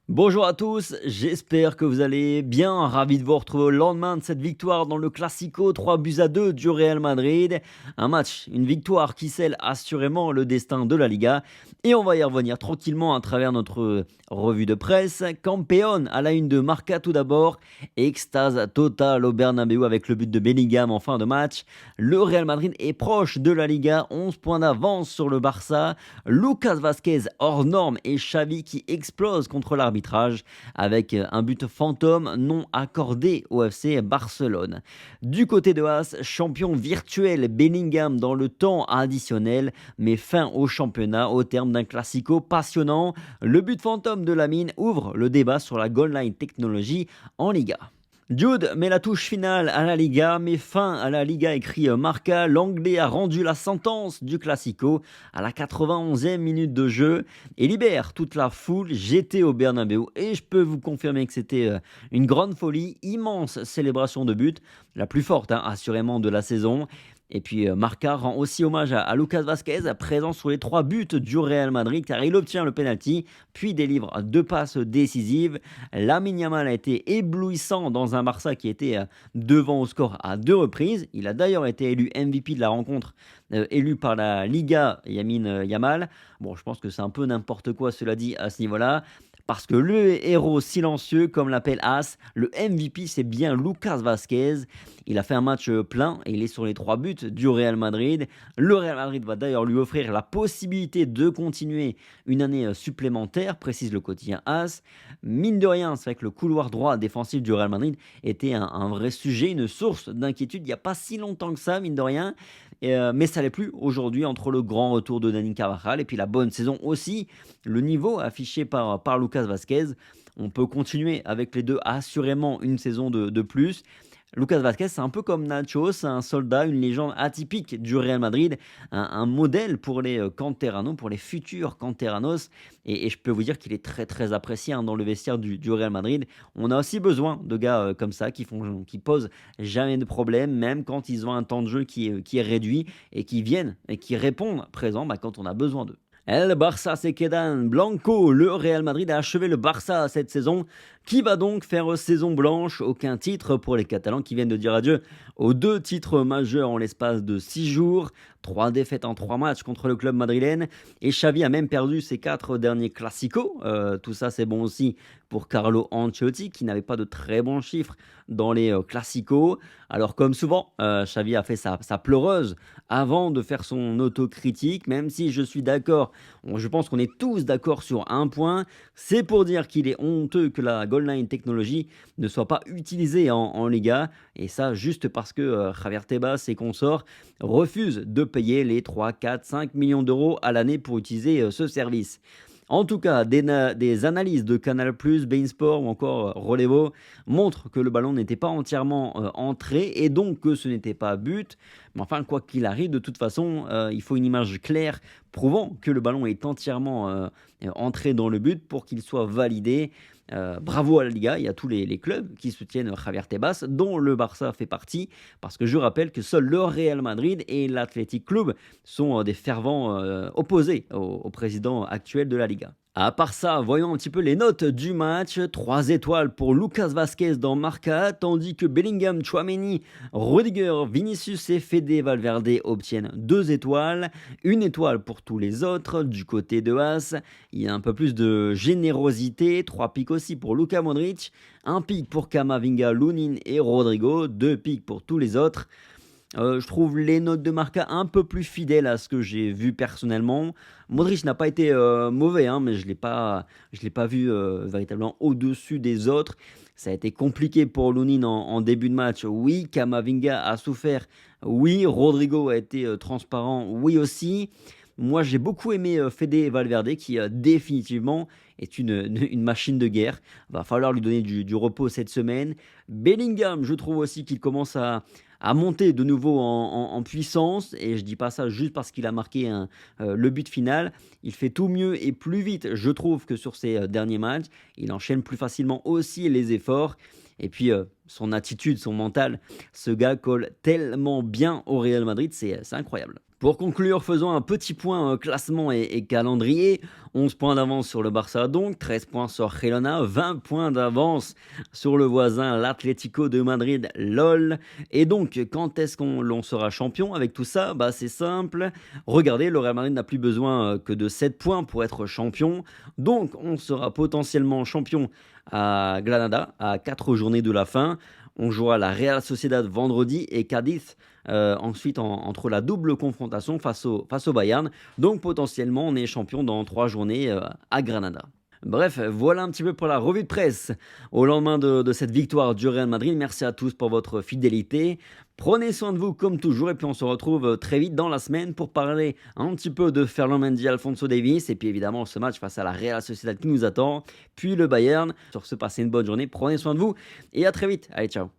Bonjour à tous, j'espère que vous allez bien. Ravi de vous retrouver au lendemain de cette victoire dans le Classico 3-2 du Real Madrid. Un match, une victoire qui scelle assurément le destin de la Liga. Et on va y revenir tranquillement à travers notre revue de presse. Campeón à la une de Marca tout d'abord. Extase totale au Bernabéu avec le but de Bellingham en fin de match. Le Real Madrid est proche de la Liga, 11 points d'avance sur le Barça. Lucas Vazquez hors norme et Xavi qui explose contre l'arbitrage avec un but fantôme non accordé au FC Barcelone. Du côté de As, champion virtuel, Bellingham dans le temps additionnel met fin au championnat au terme d'un classico passionnant. Le but fantôme de Lamine ouvre le débat sur la goal line technologie en Liga. Jude met la touche finale à la Liga, met fin à la Liga, écrit Marca. L'Anglais a rendu la sentence du Classico à la 91e minute de jeu et libère toute la foule. J'étais au Bernabéu et je peux vous confirmer que c'était une grande folie, immense célébration de but, la plus forte assurément de la saison. Et puis Marca rend aussi hommage à Lucas Vazquez, présent sur les 3 buts du Real Madrid, car il obtient le penalty, puis délivre 2 passes décisives. Lamine Yamal a été éblouissant dans un Barça qui était devant au score à 2 reprises. Il a d'ailleurs été élu MVP de la rencontre, élu par la Liga Lamine Yamal. Bon, je pense que c'est un peu n'importe quoi, cela dit, à ce niveau-là. Parce que le héros silencieux, comme l'appelle As, le MVP, c'est bien Lucas Vazquez. Il a fait un match plein et il est sur les 3 buts du Real Madrid. Le Real Madrid va d'ailleurs lui offrir la possibilité de continuer une année supplémentaire, précise le quotidien As. Mine de rien, c'est vrai que le couloir droit défensif du Real Madrid était un vrai sujet, une source d'inquiétude il n'y a pas si longtemps que ça, mine de rien. Mais ça l'est plus aujourd'hui entre le grand retour de Dani Carvajal et puis la bonne saison aussi. Le niveau affiché par Lucas Vazquez, on peut continuer avec les deux assurément une saison de plus. Lucas Vazquez, c'est un peu comme Nacho, c'est un soldat, une légende atypique du Real Madrid, un modèle pour les canteranos, pour les futurs canteranos. Et je peux vous dire qu'il est très très apprécié dans le vestiaire du Real Madrid. On a aussi besoin de gars comme ça qui posent jamais de problème, même quand ils ont un temps de jeu qui est réduit et qui viennent et qui répondent présent quand on a besoin d'eux. El Barça se quedan blanco. Le Real Madrid a achevé le Barça cette saison. Qui va donc faire saison blanche? Aucun titre pour les Catalans qui viennent de dire adieu aux 2 titres majeurs en l'espace de 6 jours. 3 défaites en 3 matchs contre le club madrilène. Et Xavi a même perdu ses 4 derniers classicos. Tout ça, c'est bon aussi pour Carlo Ancelotti qui n'avait pas de très bons chiffres dans les classicos. Alors, comme souvent, Xavi a fait sa pleureuse avant de faire son autocritique, même si je suis d'accord, je pense qu'on est tous d'accord sur un point, c'est pour dire qu'il est honteux que la goal line technologie ne soit pas utilisée en Liga, et ça juste parce que Javier Tebas et consorts refusent de payer les 3, 4, 5 millions d'euros à l'année pour utiliser ce service. En tout cas, des analyses de Canal+, Bein Sport ou encore Relevo montrent que le ballon n'était pas entièrement entré et donc que ce n'était pas but. Mais enfin, quoi qu'il arrive, de toute façon, il faut une image claire prouvant que le ballon est entièrement entré dans le but pour qu'il soit validé. Bravo à la Liga et à tous les clubs qui soutiennent Javier Tebas, dont le Barça fait partie, parce que je rappelle que seul le Real Madrid et l'Athletic Club sont des fervents opposés au président actuel de la Liga. À part ça, voyons un petit peu les notes du match. 3 étoiles pour Lucas Vazquez dans Marca, tandis que Bellingham, Tchouaméni, Rudiger, Vinicius et Fede Valverde obtiennent 2 étoiles. 1 étoile pour tous les autres. Du côté de As, il y a un peu plus de générosité. 3 pics aussi pour Luka Modric, 1 pic pour Camavinga, Lunin et Rodrigo, 2 pics pour tous les autres. Je trouve les notes de Marca un peu plus fidèles à ce que j'ai vu personnellement. Modric n'a pas été mauvais, mais je l'ai pas vu véritablement au-dessus des autres. Ça a été compliqué pour Lunin en début de match. Oui, Camavinga a souffert. Oui, Rodrigo a été transparent. Oui aussi. Moi, j'ai beaucoup aimé Fede Valverde qui définitivement est une machine de guerre. Va falloir lui donner du repos cette semaine. Bellingham, je trouve aussi qu'il commence à monter de nouveau en puissance, et je dis pas ça juste parce qu'il a marqué le but final. Il fait tout mieux et plus vite, je trouve, que sur ses derniers matchs. Il enchaîne plus facilement aussi les efforts. Et puis, son attitude, son mental, ce gars colle tellement bien au Real Madrid, c'est incroyable. Pour conclure, faisons un petit point classement et calendrier. 11 points d'avance sur le Barça donc, 13 points sur Girona, 20 points d'avance sur le voisin l'Atlético de Madrid, LOL. Et donc, quand est-ce qu'on l'on sera champion avec tout ça? Bah, c'est simple. Regardez, le Real Madrid n'a plus besoin que de 7 points pour être champion. Donc, on sera potentiellement champion à Granada à 4 journées de la fin. On jouera la Real Sociedad vendredi et Cadiz ensuite entre la double confrontation face au Bayern. Donc potentiellement on est champion dans 3 journées à Granada. Bref, voilà un petit peu pour la revue de presse au lendemain de cette victoire du Real Madrid. Merci à tous pour votre fidélité. Prenez soin de vous comme toujours et puis on se retrouve très vite dans la semaine pour parler un petit peu de Ferland Mendy, Alphonso Davies et puis évidemment ce match face à la Real Sociedad qui nous attend, puis le Bayern. Sur ce, passez une bonne journée, prenez soin de vous et à très vite. Allez, ciao.